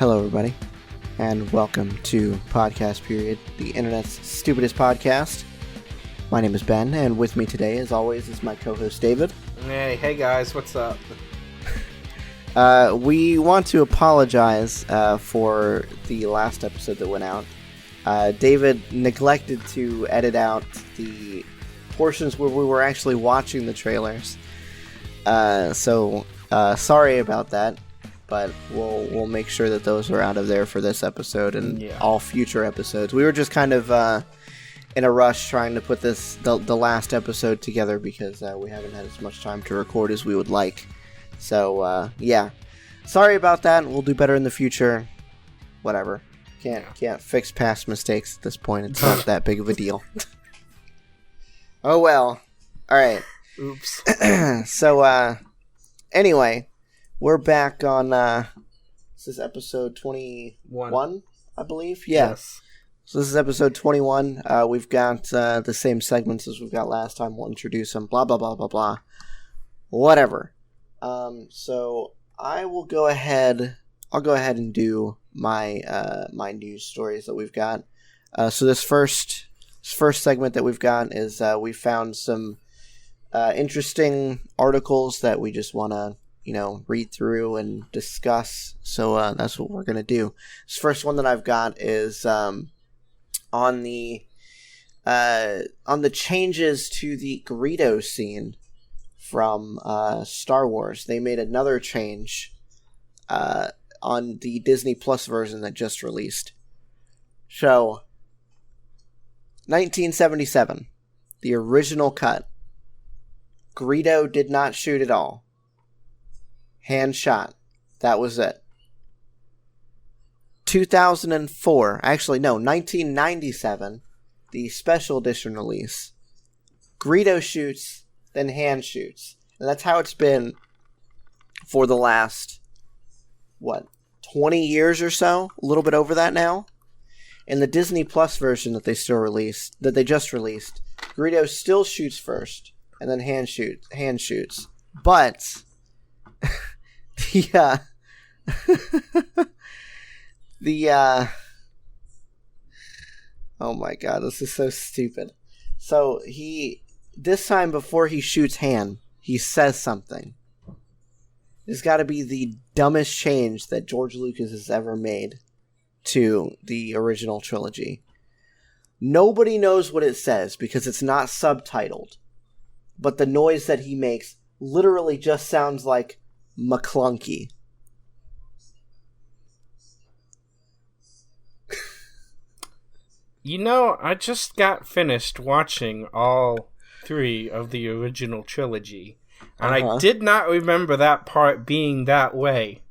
Hello, everybody, and welcome to Podcast Period, the internet's stupidest podcast. My name is Ben, and with me today, as always, is my co-host David. Hey guys, what's up? We want to apologize for the last episode that went out. David neglected to edit out the portions where we were actually watching the trailers. So sorry about that, but we'll make sure that those are out of there for this episode and all future episodes. We were just kind of in a rush trying to put the last episode together because we haven't had as much time to record as we would like. So yeah, sorry about that. We'll do better in the future. Whatever. Can't fix past mistakes at this point. It's not that big of a deal. Oh well. All right. Oops. So anyway, we're back on this is episode 21, I believe. Yeah. Yes. So this is episode 21. We've got the same segments as we've got last time. We'll introduce them. Blah blah blah blah blah. Whatever. So I will go ahead. I'll go ahead and do my my news stories that we've got. So this first segment that we've got is we found some interesting articles that we just want to read through and discuss. So that's what we're gonna do. This first one that I've got is on the changes to the Greedo scene from Star Wars. They made another change on the Disney Plus version that just released. So, 1977, the original cut. Greedo did not shoot at all. Hand shot. That was it. 1997, the special edition release. Greedo shoots, then hand shoots. And that's how it's been for the last 20 years or so? A little bit over that now. In the Disney Plus version that they just released, Greedo still shoots first, and then hand shoots. But oh my god, this is so stupid. So this time before he shoots hand, he says something. It's got to be the dumbest change that George Lucas has ever made to the original trilogy. Nobody knows what it says because it's not subtitled. But the noise that he makes literally just sounds like maclunkey. I just got finished watching all 3 of the original trilogy. And I did not remember that part being that way.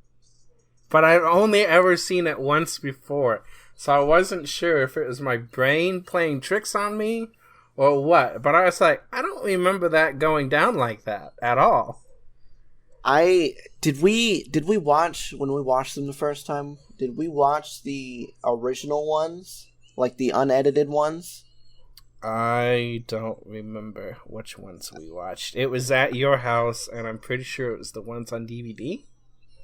But I've only ever seen it once before. So I wasn't sure if it was my brain playing tricks on me or what. But I was like, I don't remember that going down like that at all. Did we watch, when we watched them the first time, did we watch the original ones? Like the unedited ones? I don't remember which ones we watched. It was at your house, and I'm pretty sure it was the ones on DVD.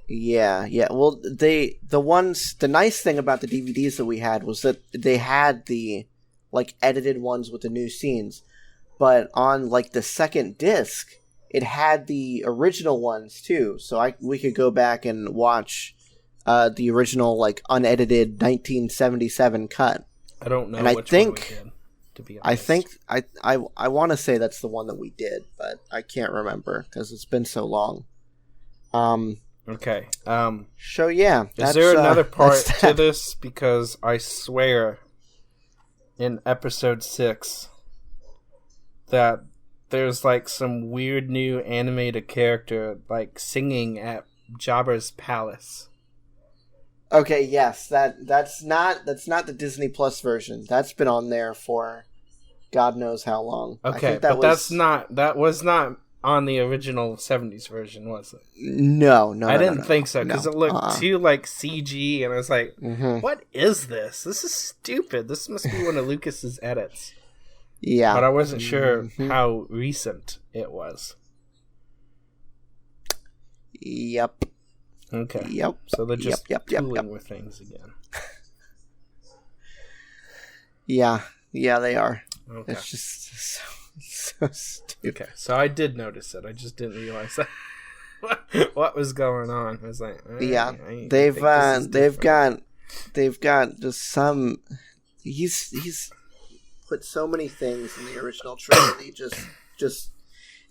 Yeah. Well, the nice thing about the DVDs that we had was that they had the edited ones with the new scenes, but on the second disc, it had the original ones too. So we could go back and watch the original unedited 1977 cut. I don't know. And which one we did. To be honest. I want to say that's the one that we did, but I can't remember because it's been so long. Okay. So yeah, is there another part to this? Because I swear, in episode 6, that there's some weird new animated character singing at Jabba's palace. Okay, yes, that's not the Disney Plus version. That's been on there for God knows how long. Okay, that was not on the original 70s version, was it? No. I didn't think so because it looked too CG, and I was like, "What is this? This is stupid. This must be one of Lucas's edits." Yeah, but I wasn't sure how recent it was. Yep. Okay. Yep. So they're just fooling with things again. Yeah, they are. Okay. It's just so stupid. Okay, so I did notice it. I just didn't realize that what was going on. I was like, they've got just some. He's put so many things in the original trilogy. Just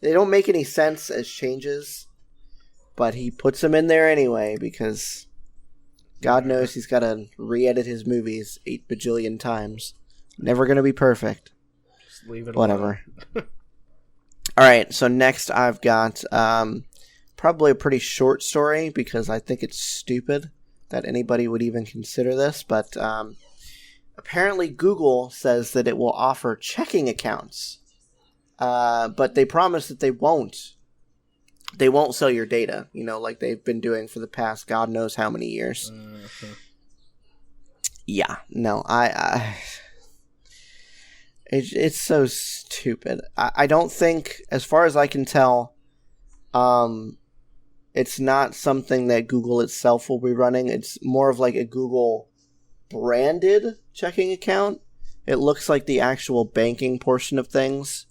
they don't make any sense as changes, but he puts them in there anyway because God knows he's got to re-edit his movies 8 bajillion times. Never gonna be perfect. Just leave it Whatever. All right, so next I've got probably a pretty short story because I think it's stupid that anybody would even consider this, but apparently Google says that it will offer checking accounts, but they promise that they won't. They won't sell your data, like they've been doing for the past God knows how many years. Mm-hmm. Yeah, no, It's so stupid. I don't think, as far as I can tell, it's not something that Google itself will be running. It's more of like a Google branded checking account. It looks like the actual banking portion of things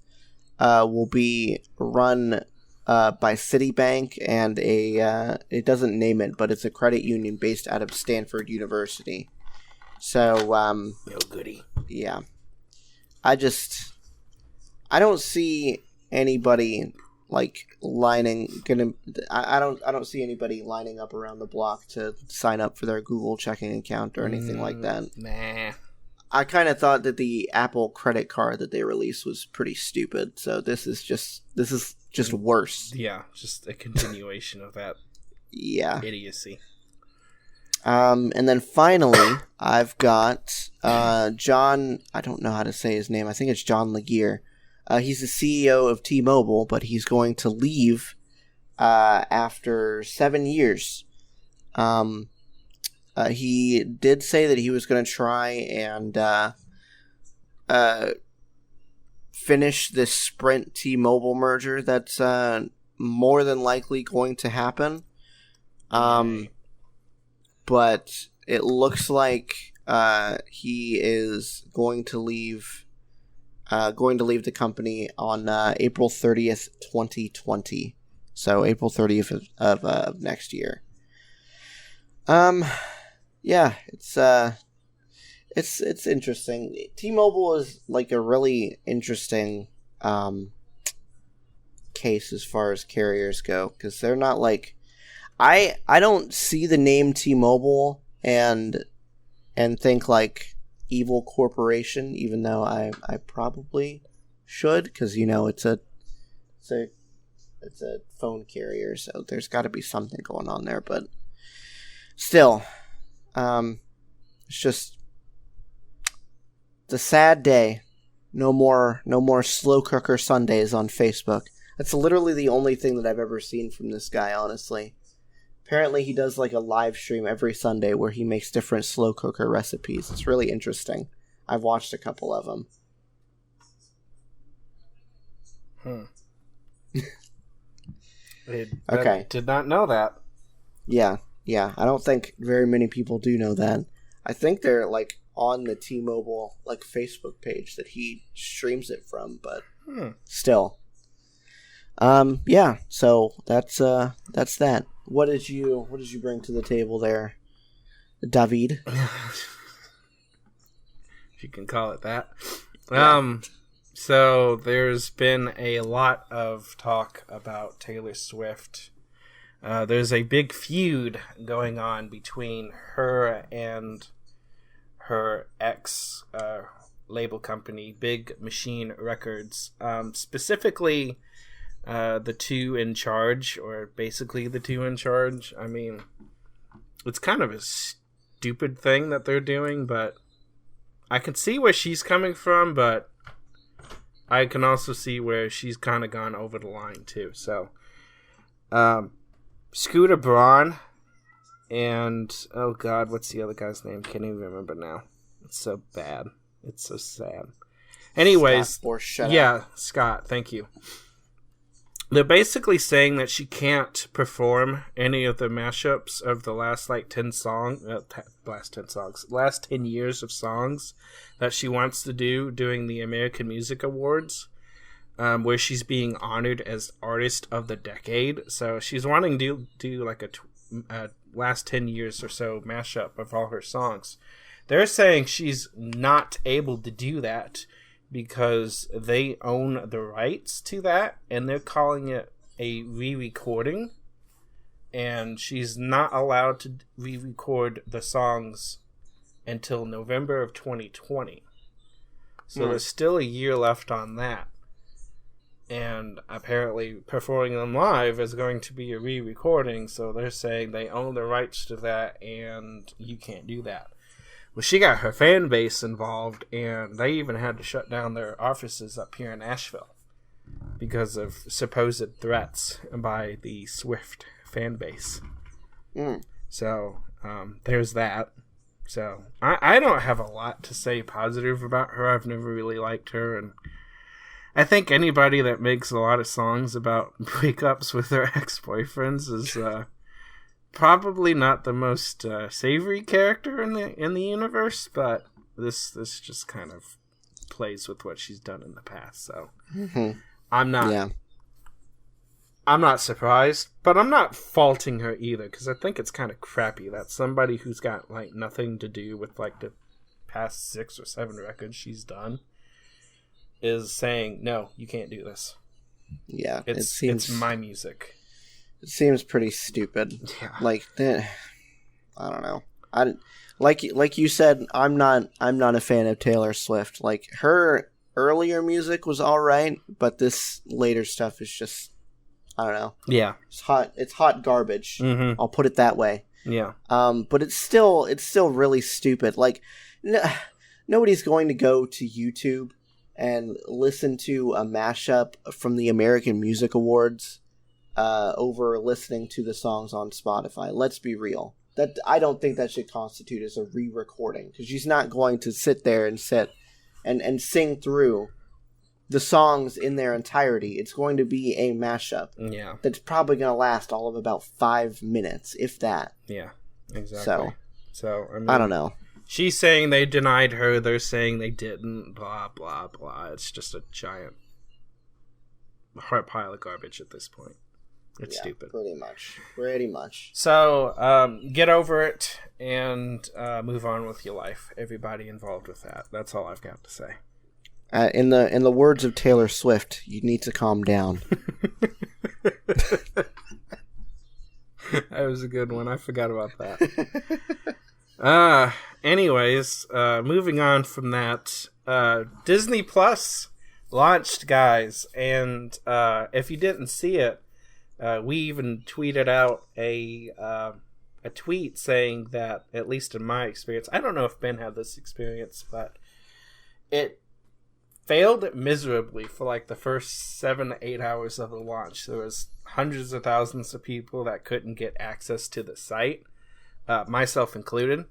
will be run by Citibank and it doesn't name it, but it's a credit union based out of Stanford University. So, no goody. Yeah. I don't see anybody I don't see anybody lining up around the block to sign up for their Google checking account or anything like that. Nah. I kind of thought that the Apple credit card that they released was pretty stupid. So this is just worse. Yeah, just a continuation of that. Yeah. Idiocy. And then finally, I've got John. I don't know how to say his name. I think it's John Legere. He's the CEO of T-Mobile, but he's going to leave after 7 years. He did say that he was going to try and finish this Sprint T-Mobile merger that's more than likely going to happen. But it looks like he is going to leave the company on April 30th, 2020. So April 30th of next year. Yeah, it's interesting. T-Mobile is like a really interesting case as far as carriers go because they're not like I don't see the name T-Mobile and think like evil corporation, even though I probably should because it's a phone carrier, so there's got to be something going on there. But still, it's just it's a sad day. No more slow cooker Sundays on Facebook. That's literally the only thing that I've ever seen from this guy, honestly. Apparently he does like a live stream every Sunday where he makes different slow cooker recipes. It's really interesting. I've watched a couple of them. Okay. Did not know that. Yeah. I don't think very many people do know that. I think they're like on the T-Mobile like Facebook page that he streams it from, but still. Yeah. So that's that. What did you bring to the table there, David? If you can call it that. Yeah. So there's been a lot of talk about Taylor Swift. There's a big feud going on between her and her ex label company, Big Machine Records. Specifically, the two in charge, or basically the two in charge. I mean, it's kind of a stupid thing that they're doing, but I can see where she's coming from, but I can also see where she's kind of gone over the line too. So, Scooter Braun and, oh god, what's the other guy's name? Can't even remember now. It's so bad. It's so sad. Anyways, Scott, yeah, Scott, thank you. They're basically saying that she can't perform any of the mashups of the last 10 songs, last 10 years of songs that she wants to do during the American Music Awards, where she's being honored as Artist of the Decade. So she's wanting to do a last 10 years or so mashup of all her songs. They're saying she's not able to do that because they own the rights to that, and they're calling it a re-recording, and she's not allowed to re-record the songs until November of 2020. So there's still a year left on that. And apparently performing them live is going to be a re-recording, so they're saying they own the rights to that, and you can't do that. Well, she got her fan base involved, and they even had to shut down their offices up here in Asheville because of supposed threats by the Swift fan base. So, there's that. So, I don't have a lot to say positive about her. I've never really liked her, and I think anybody that makes a lot of songs about breakups with their ex-boyfriends is probably not the most savory character in the universe, but this just kind of plays with what she's done in the past. So I'm not surprised, but I'm not faulting her either, because I think it's kind of crappy that somebody who's got nothing to do with the past 6 or 7 records she's done is saying, no, you can't do this. Yeah, it's my music. It seems pretty stupid. Yeah. I don't know. Like you said, I'm not a fan of Taylor Swift. Her earlier music was all right, but this later stuff is just, I don't know. Yeah. It's hot garbage. Mm-hmm. I'll put it that way. Yeah. But it's still really stupid. Nobody's going to go to YouTube and listen to a mashup from the American Music Awards over listening to the songs on Spotify. Let's be real. That I don't think that should constitute as a re-recording, because she's not going to sit there and sing through the songs in their entirety. It's going to be a mashup. Yeah. That's probably going to last all of about 5 minutes, if that. Yeah, exactly. So I mean, I don't know. She's saying they denied her. They're saying they didn't. Blah, blah, blah. It's just a giant pile of garbage at this point. It's stupid. Pretty much. So, get over it and move on with your life. Everybody involved with that. That's all I've got to say. In the words of Taylor Swift, you need to calm down. That was a good one. I forgot about that. Anyways, moving on from that, Disney Plus launched, guys, and if you didn't see it, we even tweeted out a tweet saying that, at least in my experience, I don't know if Ben had this experience, but it failed miserably for the first 7 to 8 hours of the launch. There was hundreds of thousands of people that couldn't get access to the site, myself included.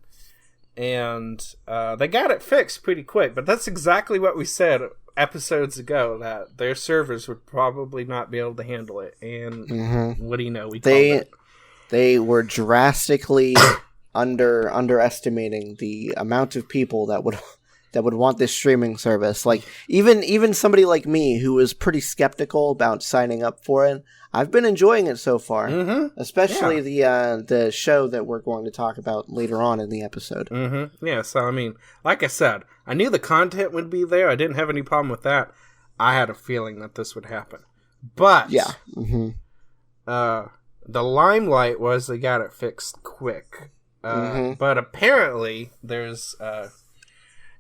And they got it fixed pretty quick, but that's exactly what we said episodes ago, that their servers would probably not be able to handle it. And what do you know? They were drastically underestimating the amount of people that would want this streaming service. Even somebody like me, who was pretty skeptical about signing up for it, I've been enjoying it so far, especially the show that we're going to talk about later on in the episode. Yeah, so I mean, like I said, I knew the content would be there. I didn't have any problem with that. I had a feeling that this would happen. But the limelight was they got it fixed quick. But apparently there's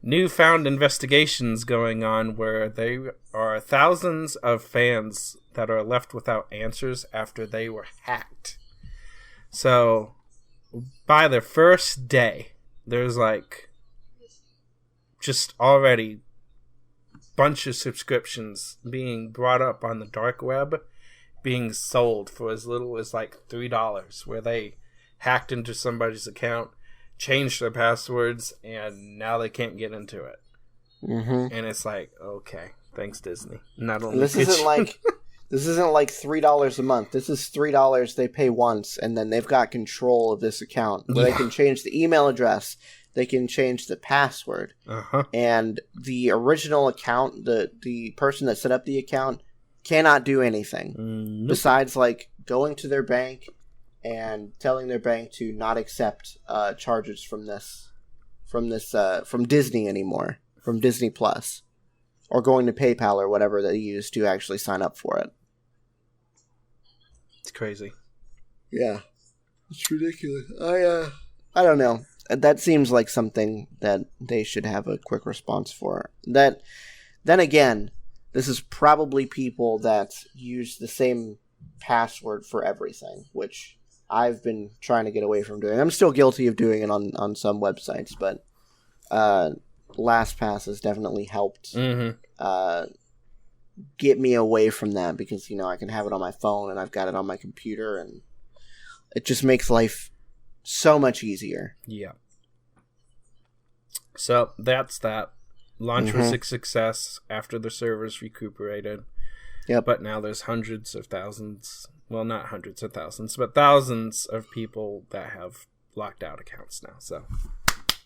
newfound investigations going on where there are thousands of fans that are left without answers after they were hacked. So by the first day, there's just already bunch of subscriptions being brought up on the dark web, being sold for as little as $3, where they hacked into somebody's account, changed their passwords, and now they can't get into it. And it's okay, thanks Disney. Not only this This isn't like $3 a month. This is $3 they pay once, and then they've got control of this account. Where they can change the email address, they can change the password, and the original account, the person that set up the account, cannot do anything besides like going to their bank and telling their bank to not accept charges from Disney anymore, from Disney Plus, or going to PayPal or whatever they use to actually sign up for it. It's crazy. Yeah. It's ridiculous. I don't know. That seems like something that they should have a quick response for. Then again, this is probably people that use the same password for everything, which I've been trying to get away from doing. I'm still guilty of doing it on some websites, but LastPass has definitely helped get me away from that because, I can have it on my phone and I've got it on my computer, and it just makes life so much easier. Yeah. So that's that. Launch was a success after the servers recuperated. Yep. But now there's hundreds of thousands, well, not hundreds of thousands, but thousands of people that have locked out accounts now. So,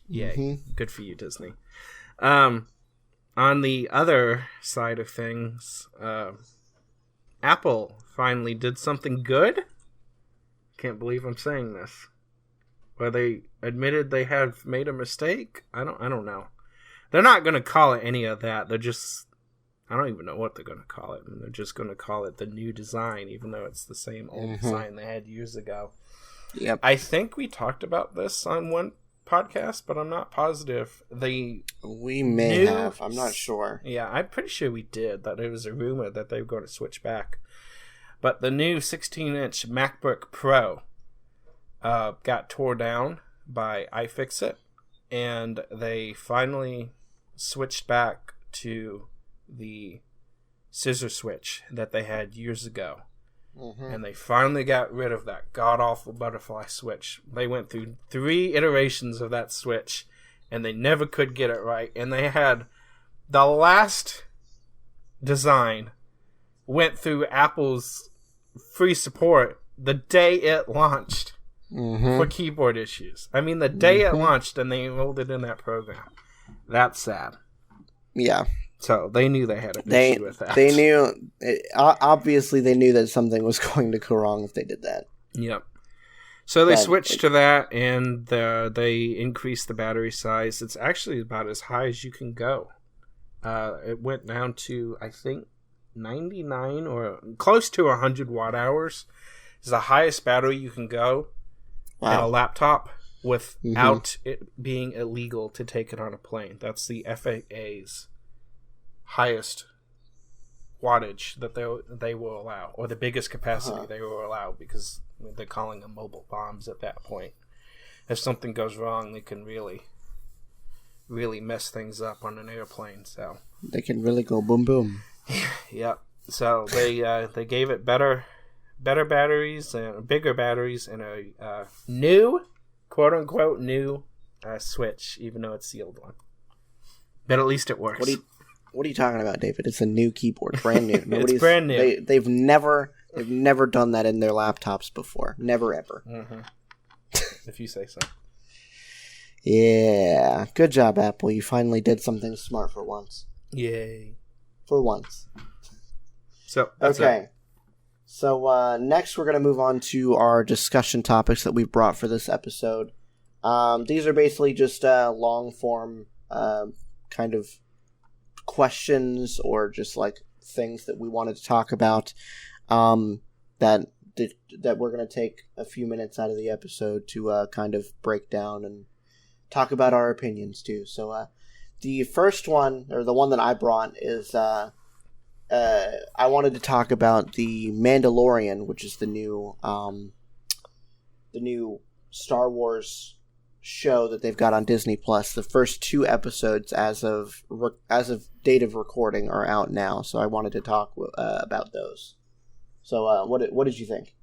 yay. Good for you, Disney. On the other side of things, Apple finally did something good. Can't believe I'm saying this. Where they admitted they have made a mistake. I don't know. They're not going to call it any of that. They're just, I don't even know what they're going to call it. And they're just going to call it the new design, even though it's the same old design they had years ago. Yep. I think we talked about this on one podcast, but I'm not positive. We may have. I'm not sure. Yeah, I'm pretty sure we did. That it was a rumor that they were going to switch back. But the new 16-inch MacBook Pro got tore down by iFixit, and they finally switched back to the scissor switch that they had years ago. And they finally got rid of that god-awful butterfly switch. They went through 3 iterations of that switch, and they never could get it right. And they had the last design went through Apple's free support the day it launched for keyboard issues. I mean, the day it launched, and they enrolled it in that program. That's sad. Yeah. So they knew they had an issue with that. They knew, obviously they knew that something was going to go wrong if they did that. Yep. So they switched to that, and they increased the battery size. It's actually about as high as you can go. It went down to, I think, 99 or close to 100 watt hours. It's the highest battery you can go in a laptop without it being illegal to take it on a plane. That's the FAA's highest wattage that they will allow, or the biggest capacity they will allow, because they're calling them mobile bombs at that point. If something goes wrong, they can really mess things up on an airplane. So they can really go boom boom. Yep. So they gave it better batteries and bigger batteries and a new, quote unquote new switch, even though it's the old one. But at least it works. What are you talking about, David? It's a new keyboard, brand new. It's brand new. They've never done that in their laptops before. Never ever. If you say so. Yeah, good job, Apple. You finally did something smart for once. Yay! For once. So okay. So next, we're going to move on to our discussion topics that we've brought for this episode. These are basically just long form kind of questions or just like things that we wanted to talk about that we're going to take a few minutes out of the episode to kind of break down and talk about our opinions too. So the first one, or the one that I brought, is I wanted to talk about the Mandalorian, which is the new Star Wars show that they've got on Disney Plus. The first 2 episodes as of date of recording are out now, so I wanted to talk about those. So what did you think?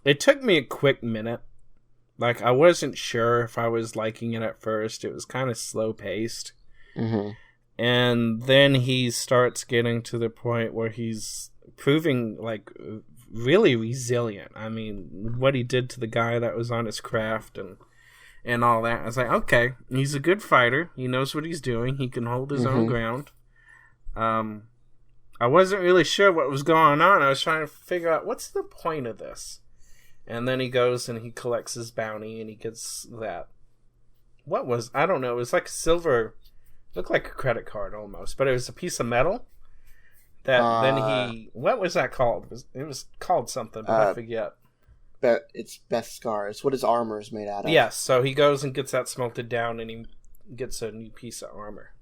It took me a quick minute. Like, I wasn't sure if I was liking it at first. It was kind of slow paced. Mm-hmm. And then he starts getting to the point where he's proving, like, really resilient. I mean, what he did to the guy that was on his craft and all that. I was like, okay, he's a good fighter. He knows what he's doing. He can hold his own ground. I wasn't really sure what was going on. I was trying to figure out, what's the point of this? And then he goes and he collects his bounty and he gets that. I don't know. It was like a silver, looked like a credit card almost, but it was a piece of metal. What was that called? It was called something, but I forget. It's Beskar. It's what his armor is made out of. Yes, so he goes and gets that smelted down, and he gets a new piece of armor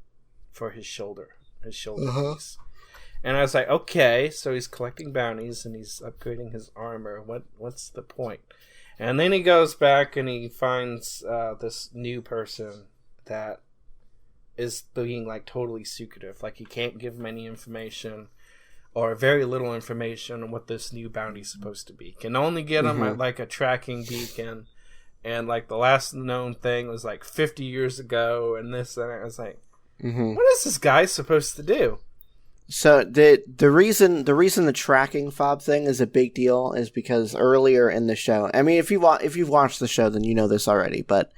for his shoulder piece. And I was like, okay, so he's collecting bounties and he's upgrading his armor. What's the point? And then he goes back and he finds this new person that is being, like, totally secretive. Like, he can't give him any information or very little information on what this new bounty's supposed to be. Can only get him at, like, a tracking beacon. And, like, the last known thing was, like, 50 years ago and this and that. I was like, what is this guy supposed to do? So the reason the tracking fob thing is a big deal is because earlier in the show, I mean, if you've watched the show, then you know this already, but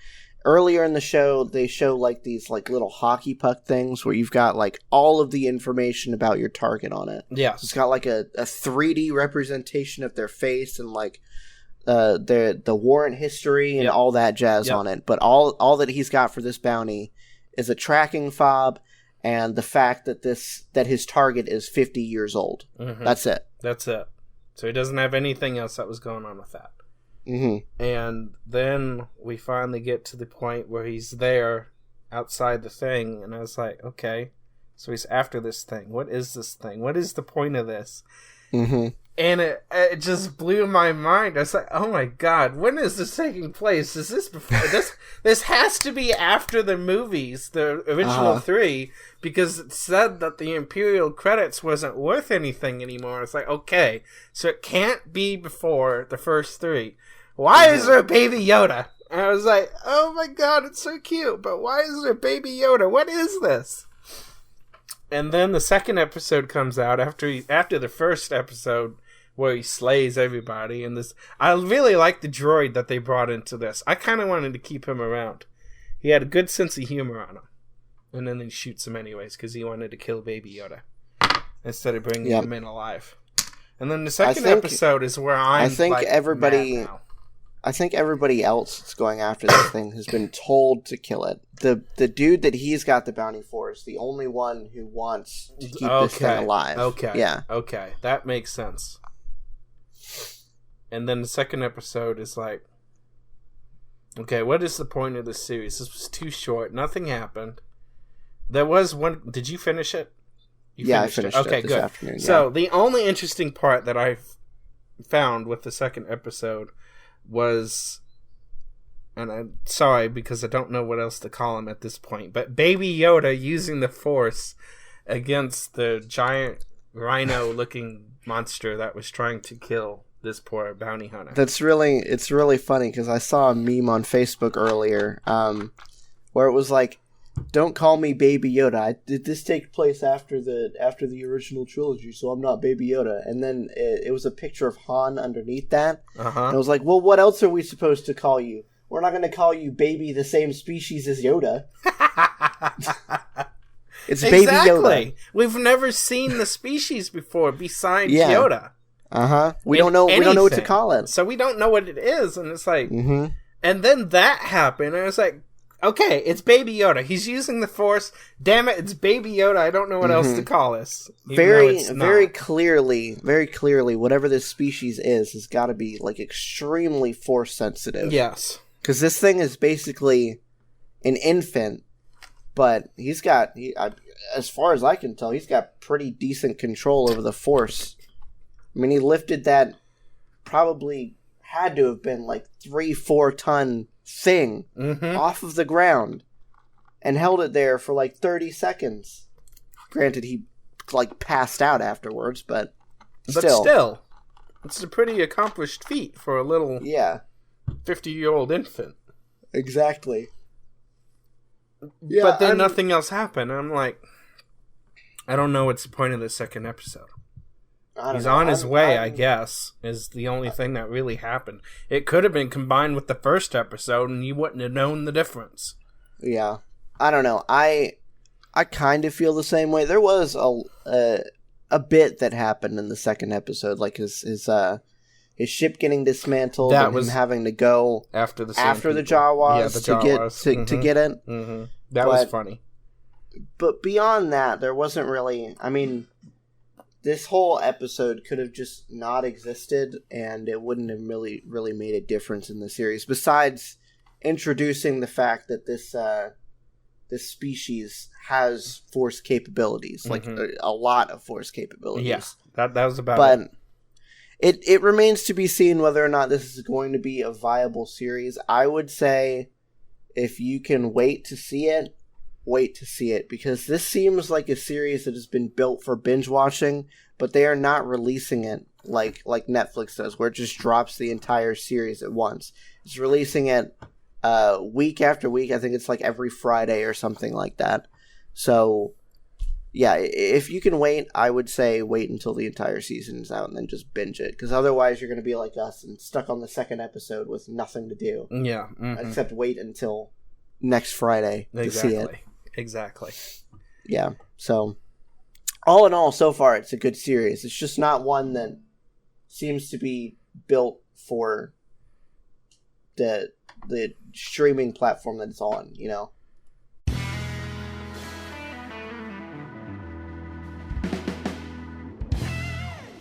earlier in the show, they show, like, these, like, little hockey puck things where you've got, like, all of the information about your target on it. Yeah. It's got, like, a 3D representation of their face and, like, the warrant history and all that jazz on it. But all that he's got for this bounty is a tracking fob and the fact that his target is 50 years old. That's it. That's it. So he doesn't have anything else that was going on with that. And then we finally get to the point where he's there outside the thing, and I was like, okay, so he's after this thing. What is this thing? What is the point of this? And it just blew my mind. I was like, oh my god, when is this taking place? Is this before this has to be after the movies, the original 3, because it said that the Imperial credits wasn't worth anything anymore. It's like, okay, so it can't be before the first 3. Why is there a Baby Yoda? And I was like, oh my god, it's so cute, but why is there a Baby Yoda? What is this? And then the second episode comes out after the first episode where he slays everybody. And I really like the droid that they brought into this. I kind of wanted to keep him around. He had a good sense of humor on him. And then he shoots him anyways because he wanted to kill Baby Yoda instead of bringing him in alive. And then the second episode is where I think everybody else that's going after this thing has been told to kill it. The dude that he's got the bounty for is the only one who wants to keep this thing alive. Okay. Yeah. Okay. That makes sense. And then the second episode is like, okay, what is the point of this series? This was too short. Nothing happened. There was one. Did you finish it? I finished it this afternoon. Yeah. So the only interesting part that I found with the second episode was, and I'm sorry because I don't know what else to call him at this point, but Baby Yoda using the Force against the giant rhino-looking monster that was trying to kill this poor bounty hunter. It's really funny because I saw a meme on Facebook earlier where it was like, don't call me Baby Yoda. Did this take place after the original trilogy, so I'm not Baby Yoda. And then it was a picture of Han underneath that. And I was like, well, what else are we supposed to call you? We're not going to call you Baby the same species as Yoda. It's Baby Yoda. We've never seen the species before besides Yoda. We don't know what to call it. So we don't know what it is, and it's like, and then that happened, and I was like, okay, it's Baby Yoda. He's using the Force. Damn it, it's Baby Yoda. I don't know what else to call this. Very clearly, whatever this species is has got to be like extremely Force sensitive. Yes, because this thing is basically an infant, but he's got, as far as I can tell, he's got pretty decent control over the Force. I mean, he lifted that probably had to have been like 3-4 ton thing off of the ground and held it there for like 30 seconds. Granted, he like passed out afterwards, but still, it's a pretty accomplished feat for a little 50-year-old infant. Exactly. Yeah, but then nothing else happened. I'm like, I don't know what's the point of the second episode. He's on his way, I guess, is the only thing that really happened. It could have been combined with the first episode, and you wouldn't have known the difference. Yeah. I don't know. I kind of feel the same way. There was a bit that happened in the second episode, like his ship getting dismantled and him having to go after the Jawas to get it. Mm-hmm. That was funny. But beyond that, there wasn't really... I mean, this whole episode could have just not existed, and it wouldn't have really made a difference in the series. Besides introducing the fact that this species has force capabilities, like a lot of force capabilities. Yeah, that was about it. But it remains to be seen whether or not this is going to be a viable series. I would say if you can wait to see it, because this seems like a series that has been built for binge watching, but they are not releasing it like Netflix does, where it just drops the entire series at once. It's releasing it week after week. I think it's like every Friday or something like that. So, yeah, if you can wait, I would say wait until the entire season is out and then just binge it. Because otherwise you're going to be like us and stuck on the second episode with nothing to do. Yeah. Except wait until next Friday to see it. Exactly. Yeah. So, all in all, so far, it's a good series. It's just not one that seems to be built for the streaming platform that it's on, you know?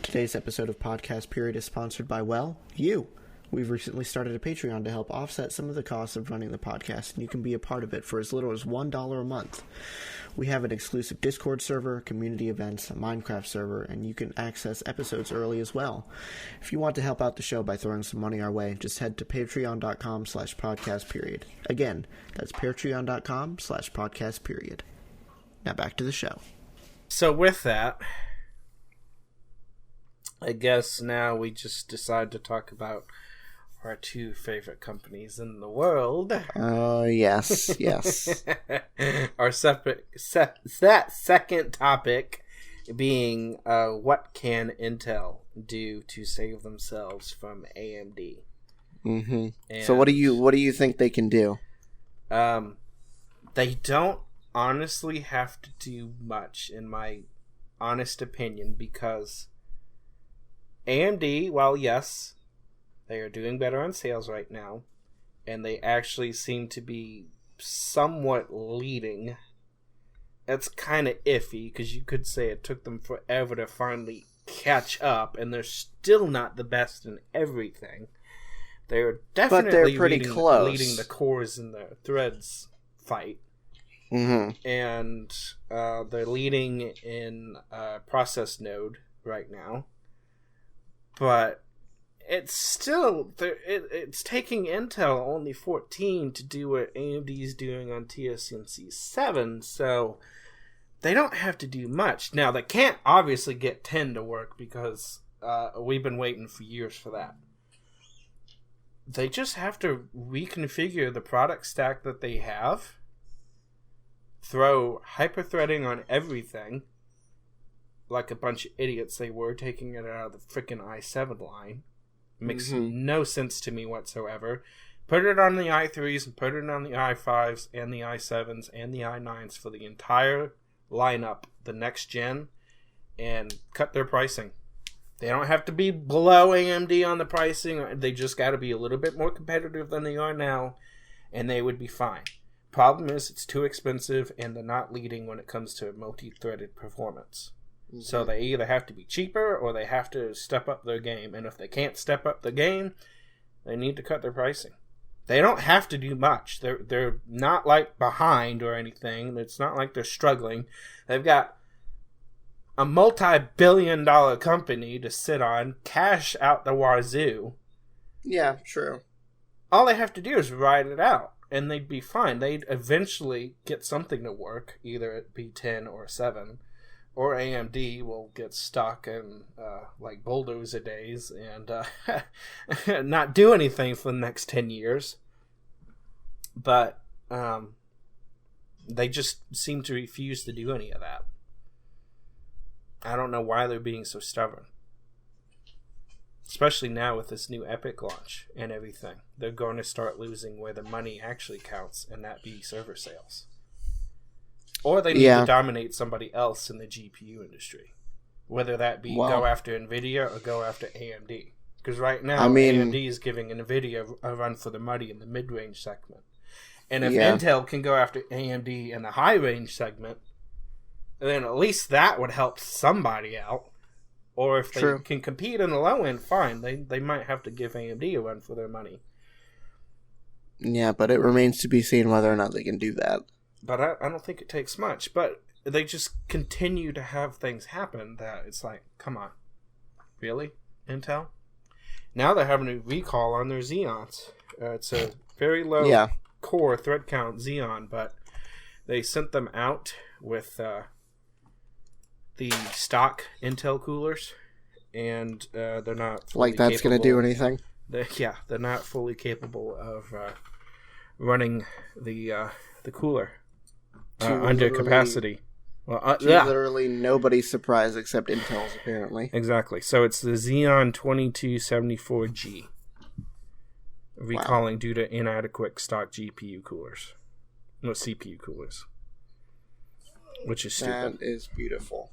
Today's episode of Podcast Period is sponsored by, well, you. We've recently started a Patreon to help offset some of the costs of running the podcast, and you can be a part of it for as little as $1 a month. We have an exclusive Discord server, community events, a Minecraft server, and you can access episodes early as well. If you want to help out the show by throwing some money our way, just head to patreon.com/podcastperiod. Again, that's patreon.com/podcastperiod. Now back to the show. So with that, I guess now we just decide to talk about our two favorite companies in the world. Oh, yes. Our second topic being what can Intel do to save themselves from AMD? Mm-hmm. So what do you think they can do? They don't honestly have to do much, in my honest opinion, because AMD, well, yes, they are doing better on sales right now, and they actually seem to be somewhat leading. It's kind of iffy, because you could say it took them forever to finally catch up, and they're still not the best in everything. They're definitely leading the cores in the Threads fight. Mm-hmm. And they're leading in process node right now. But it's still it's taking Intel only 14 to do what AMD's doing on TSMC 7, so they don't have to do much. Now, they can't obviously get 10 to work, because we've been waiting for years for that. They just have to reconfigure the product stack that they have, throw hyper-threading on everything, like a bunch of idiots they were, taking it out of the freaking i7 line. Makes no sense to me whatsoever. Put it on the i3s and put it on the i5s and the i7s and the i9s for the entire lineup, the next gen, and cut their pricing. They don't have to be below AMD on the pricing. They just got to be a little bit more competitive than they are now, and they would be fine. Problem is, it's too expensive, and they're not leading when it comes to multi-threaded performance. Mm-hmm. So they either have to be cheaper or they have to step up their game. And if they can't step up the game, they need to cut their pricing. They don't have to do much. They're not like behind or anything. It's not like they're struggling. They've got a multi-billion-dollar company to sit on, cash out the wazoo. Yeah, true. All they have to do is ride it out, and they'd be fine. They'd eventually get something to work, either it be 10 or 7. Or AMD will get stuck in like bulldozer days and not do anything for the next 10 years. But They just seem to refuse to do any of that. I don't know why they're being so stubborn. Especially now with this new Epic launch and everything. They're going to start losing where the money actually counts, and that be server sales. Or they need to dominate somebody else in the GPU industry. Whether that be go after NVIDIA or go after AMD. Because right now, AMD is giving NVIDIA a run for the money in the mid-range segment. And if Intel can go after AMD in the high-range segment, then at least that would help somebody out. Or if they can compete in the low end, fine. They might have to give AMD a run for their money. Yeah, but it remains to be seen whether or not they can do that. But I don't think it takes much. But they just continue to have things happen that it's like, come on. Really, Intel? Now they're having a recall on their Xeons. It's a very low core thread count Xeon, but they sent them out with the stock Intel coolers, and they're not fully like that's going to do anything. They're not fully capable of running the cooler under capacity. Well, literally nobody's surprised except Intel's, apparently. Exactly. So it's the Xeon 2274G. Recalling due to inadequate stock GPU coolers. No, CPU coolers. Which is stupid. That is beautiful.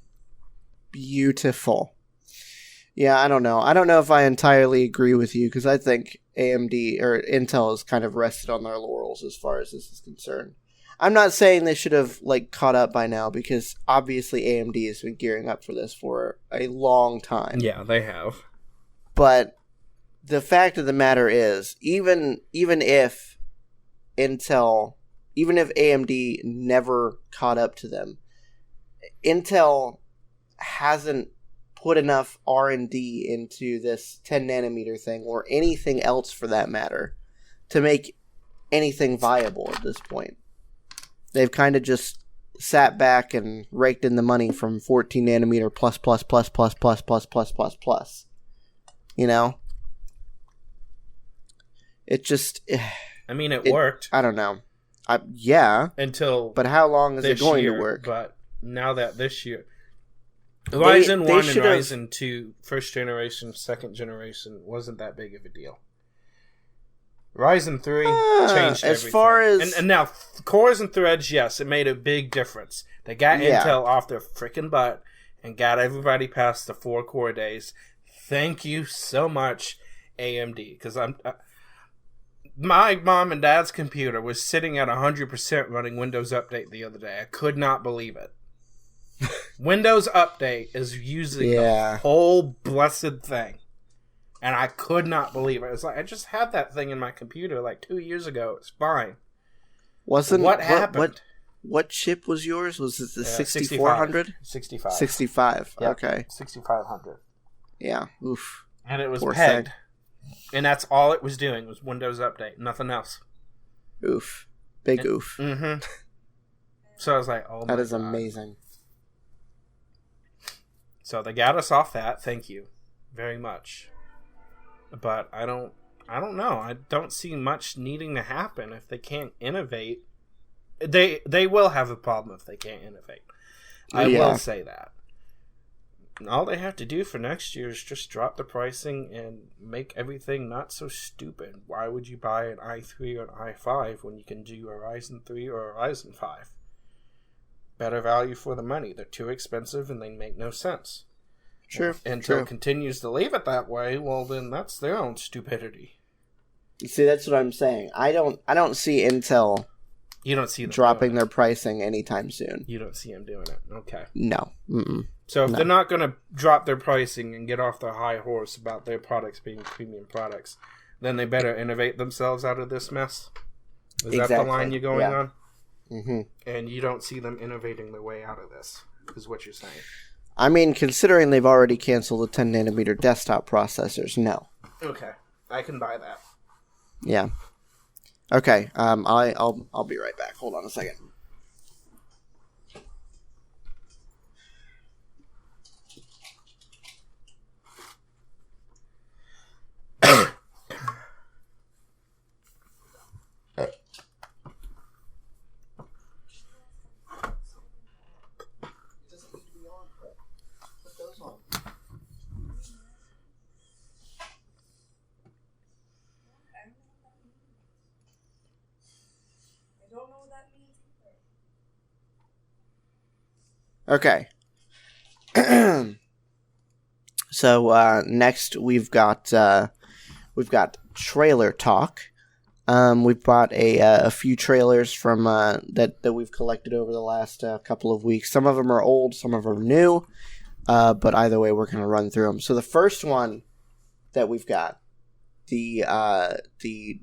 Beautiful. Yeah, I don't know. I don't know if I entirely agree with you, because I think AMD or Intel has kind of rested on their laurels as far as this is concerned. I'm not saying they should have caught up by now, because obviously AMD has been gearing up for this for a long time. Yeah, they have. But the fact of the matter is, even if AMD never caught up to them, Intel hasn't put enough R&D into this 10 nanometer thing, or anything else for that matter, to make anything viable at this point. They've kind of just sat back and raked in the money from 14 nanometer plus. You know? It just... I mean, it worked. I don't know. But how long is it going to work? But now that this year... Ryzen 1 and Ryzen 2, first generation, second generation, wasn't that big of a deal. Ryzen 3 changed everything. As far as... And now, cores and threads, yes, it made a big difference. They got Intel off their freaking butt and got everybody past the 4-core days. Thank you so much, AMD. Because my mom and dad's computer was sitting at 100% running Windows Update the other day. I could not believe it. Windows Update is using the whole blessed thing. And I could not believe it. It's like, I just had that thing in my computer 2 years ago. It's fine. What happened? What chip was yours? Was it the 6400? 65. 65. Yep. Okay. 6500. Yeah. Oof. And it was pegged. And that's all it was doing was Windows Update. Nothing else. Oof. Big oof. Mm-hmm. So I was like, oh my God. That is amazing. So they got us off that. Thank you very much. But I don't know. I don't see much needing to happen if they can't innovate. They will have a problem if they can't innovate. I will say that. All they have to do for next year is just drop the pricing and make everything not so stupid. Why would you buy an i3 or an i5 when you can do a Ryzen 3 or a Ryzen 5? Better value for the money. They're too expensive and they make no sense. Sure. If Intel continues to leave it that way, well then that's their own stupidity. See, that's what I'm saying. I don't see Intel dropping their pricing anytime soon. You don't see them doing it. Okay. No. Mm-mm. So if they're not going to drop their pricing and get off their high horse about their products being premium products, then they better innovate themselves out of this mess. Is that the line you're going on? Mm-hmm. And you don't see them innovating their way out of this, is what you're saying. I mean, considering they've already canceled the 10 nanometer desktop processors, no. Okay, I can buy that. Yeah. Okay. I'll be right back. Hold on a second. Okay. So next we've got trailer talk. We've bought a few trailers from that we've collected over the last couple of weeks. Some of them are old, some of them are new. But either way, we're going to run through them. So the first one that we've got, the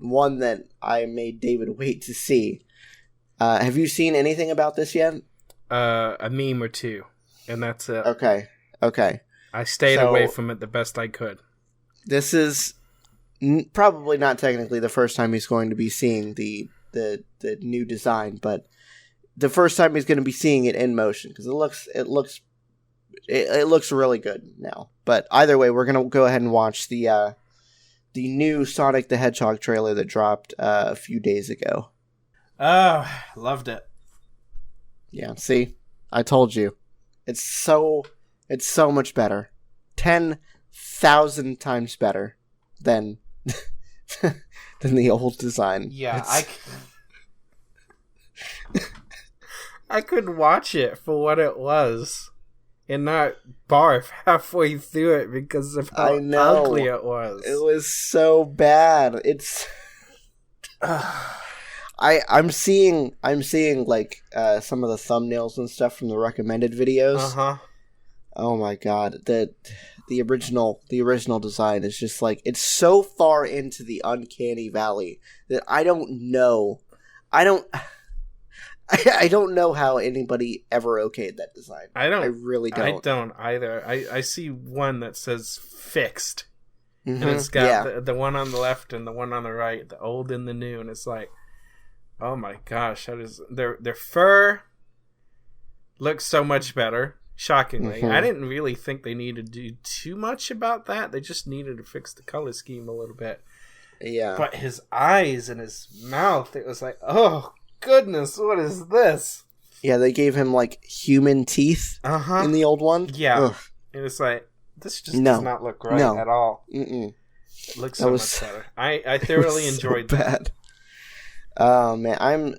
one that I made David wait to see. Have you seen anything about this yet? A meme or two, and that's it. Okay. I stayed away from it the best I could. This is probably not technically the first time he's going to be seeing the new design, but the first time he's going to be seeing it in motion because it looks really good now. But either way, we're going to go ahead and watch the new Sonic the Hedgehog trailer that dropped a few days ago. Oh, loved it. Yeah, see? I told you. It's so much better. 10,000 times better than than the old design. Yeah, I could watch it for what it was and not barf halfway through it because of how ugly it was. It was so bad. It's I'm seeing like some of the thumbnails and stuff from the recommended videos. Uh-huh. Oh my god. The original design is just like, it's so far into the uncanny valley that I don't know how anybody ever okayed that design. I really don't. I don't either. I see one that says fixed. Mm-hmm. And it's got the one on the left and the one on the right, the old and the new, and it's like, oh my gosh, that is their fur looks so much better. Shockingly. Mm-hmm. I didn't really think they needed to do too much about that. They just needed to fix the color scheme a little bit. Yeah. But his eyes and his mouth, it was like, oh goodness, what is this? Yeah, they gave him like human teeth in the old one. Yeah. Ugh. And it's like, this just does not look right at all. Mm-mm. It looks so much better. I thoroughly enjoyed that. Oh man,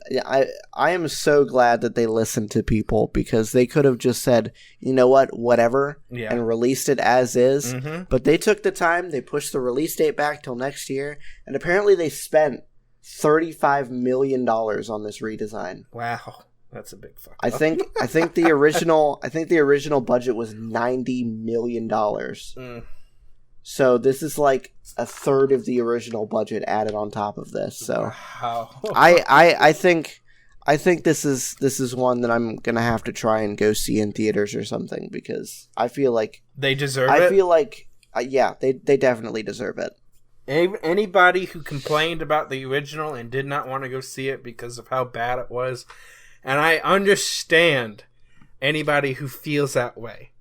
I am so glad that they listened to people, because they could have just said, you know what, whatever, and released it as is. Mm-hmm. But they took the time, they pushed the release date back till next year, and apparently they spent $35 million on this redesign. Wow, that's a big fuck. I think the original budget was $90 million. Mm. So this is like a third of the original budget added on top of this. So wow. I think this is one that I'm gonna have to try and go see in theaters or something, because I feel like they deserve it. I feel like they definitely deserve it. Anybody who complained about the original and did not want to go see it because of how bad it was, and I understand anybody who feels that way.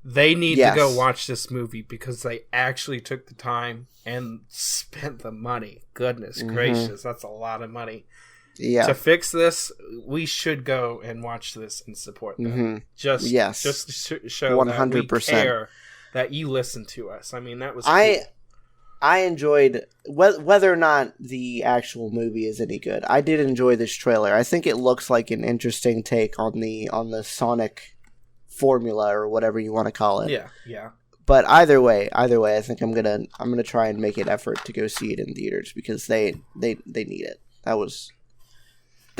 They need to go watch this movie, because they actually took the time and spent the money. Goodness gracious, that's a lot of money. Yeah. To fix this, we should go and watch this and support them. Mm-hmm. Just to show 100%. That we care, that you listen to us. I mean, that was cool. I enjoyed, whether or not the actual movie is any good, I did enjoy this trailer. I think it looks like an interesting take on the Sonic formula, or whatever you want to call it. Yeah. But either way, I think I'm gonna try and make an effort to go see it in theaters, because they need it. That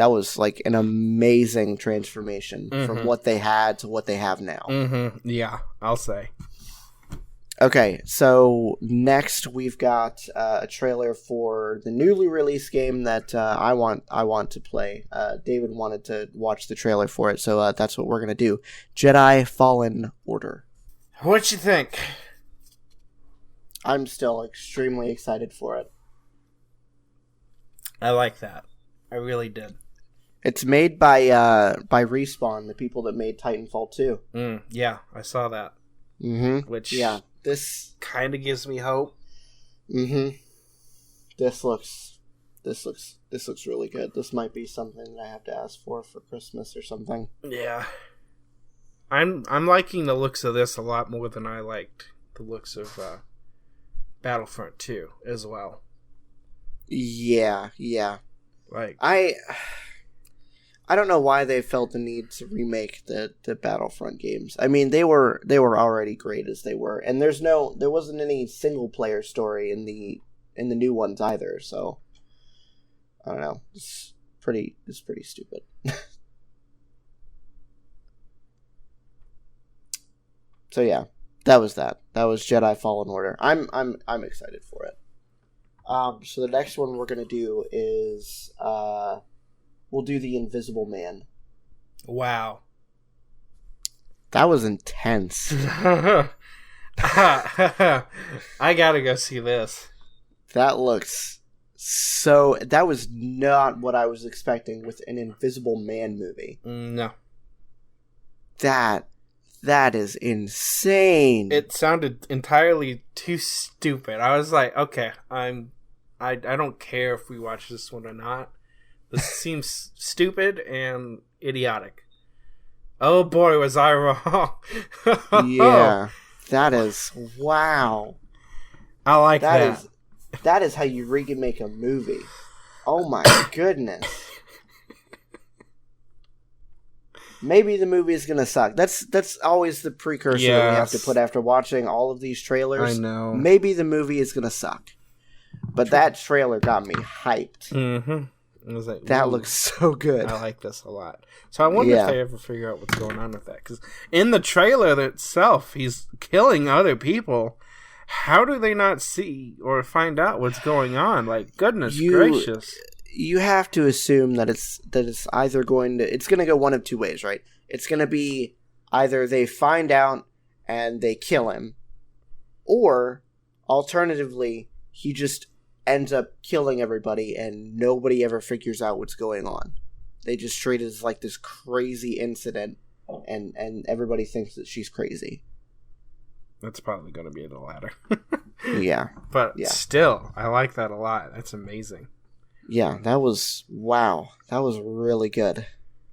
was like an amazing transformation from what they had to what they have now. Mm-hmm. Yeah, I'll say. Okay, so next we've got a trailer for the newly released game that I want to play. David wanted to watch the trailer for it, so that's what we're gonna do. Jedi Fallen Order. What you think? I'm still extremely excited for it. I like that. I really did. It's made by Respawn, the people that made Titanfall 2. Yeah, I saw that. Mm-hmm. Which this kind of gives me hope. Mm-hmm. This looks really good. This might be something that I have to ask for Christmas or something. Yeah. I'm liking the looks of this a lot more than I liked the looks of Battlefront 2 as well. Yeah. Like, I I don't know why they felt the need to remake the Battlefront games. I mean, they were already great as they were, and there wasn't any single player story in the new ones either. So I don't know. It's pretty stupid. So yeah, that was Jedi Fallen Order. I'm excited for it. So the next one we're gonna do is we'll do The Invisible Man. Wow. That was intense. I gotta go see this. That looks that was not what I was expecting with an Invisible Man movie. No. That is insane. It sounded entirely too stupid. I was like, okay, I don't care if we watch this one or not. This seems stupid and idiotic. Oh boy, was I wrong. Yeah. That is, wow. I like that. That is how you remake a movie. Oh my goodness. Maybe the movie is gonna suck. That's always the precursor that we have to put after watching all of these trailers. I know. Maybe the movie is gonna suck. But that trailer got me hyped. Mm-hmm. I was like, that looks so good. I like this a lot. So I wonder if they ever figure out what's going on with that. Because in the trailer itself, he's killing other people. How do they not see or find out what's going on? Like, goodness gracious. You have to assume that it's either going to go one of two ways, right? It's going to be either they find out and they kill him, or alternatively, he just ends up killing everybody and nobody ever figures out what's going on. They just treat it as like this crazy incident, and everybody thinks that she's crazy. That's probably going to be the latter. Yeah. But still, I like that a lot. That's amazing. Yeah, that was really good.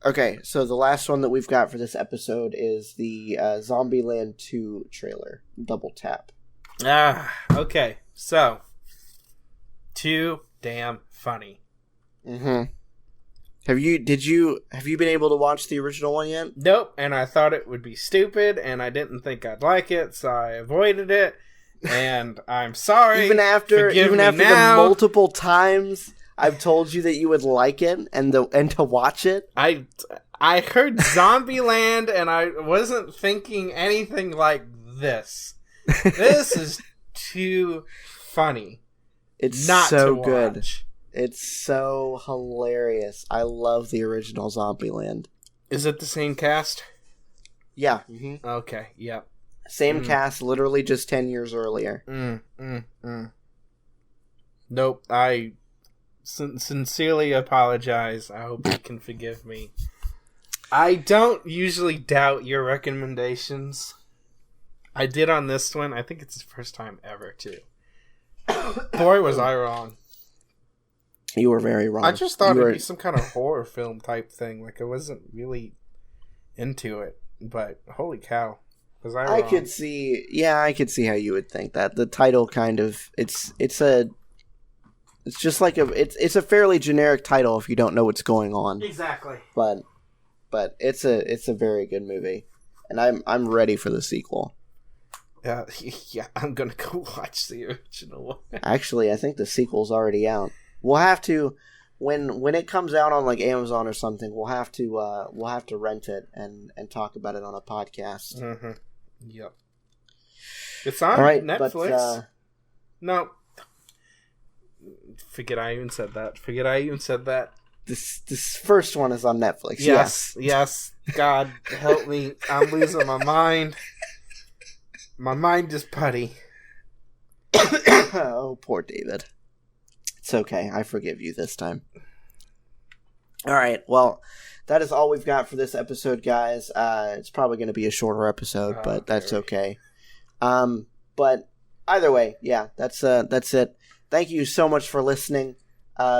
Okay, so the last one that we've got for this episode is the Zombieland 2 trailer. Double tap. Okay. So, too damn funny. Mm-hmm. Have you been able to watch the original one yet? Nope, and I thought it would be stupid, and I didn't think I'd like it, so I avoided it. And I'm sorry. even after the multiple times I've told you that you would like it and to watch it. I heard Zombieland, and I wasn't thinking anything like this. This is too funny. It's not so to good. Watch. It's so hilarious. I love the original Zombieland. Is it the same cast? Yeah. Mm-hmm. Okay. Yep. Same cast, literally just 10 years earlier. Nope. I sincerely apologize. I hope you can forgive me. I don't usually doubt your recommendations. I did on this one. I think it's the first time ever, too. Boy, was I wrong. You were very wrong. I just thought it'd be some kind of horror film type thing. Like, I wasn't really into it. But, holy cow. Was I wrong? I could see how you would think that. The title kind of, it's just like it's a fairly generic title if you don't know what's going on. Exactly. But it's a very good movie. And I'm ready for the sequel. Yeah, I'm gonna go watch the original one. Actually, I think the sequel's already out. We'll have to, when it comes out on like Amazon or something, we'll have to rent it and talk about it on a podcast. Mm-hmm. Yep. It's on Netflix. But, no. Forget I even said that. This first one is on Netflix. Yes. God help me. I'm losing my mind. My mind is putty. Oh, poor David. It's okay. I forgive you this time. All right. Well, that is all we've got for this episode, guys. It's probably going to be a shorter episode, but that's okay. But either way, yeah, that's it. Thank you so much for listening.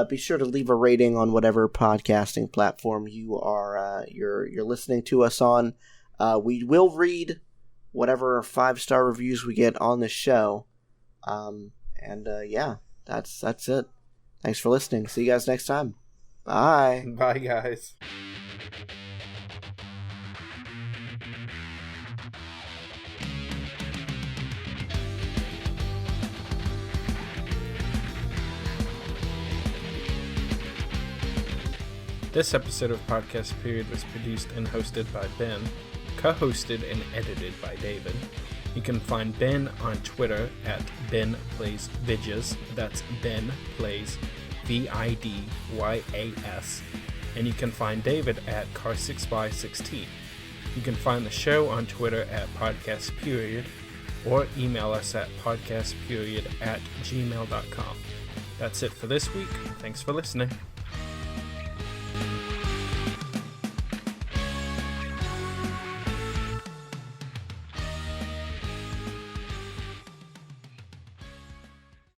Be sure to leave a rating on whatever podcasting platform you are you're listening to us on. We will read whatever 5-star reviews we get on the show. Yeah, that's it. Thanks for listening. See you guys next time. Bye. Bye, guys. This episode of Podcast Period was produced and hosted by Ben, co-hosted and edited by David. You can find Ben on Twitter at BenPlaysVidjas. That's Ben Plays VIDYAS. And you can find David at Car6by16. You can find the show on Twitter at Podcast Period, or email us at podcastperiod@gmail.com. That's it for this week. Thanks for listening.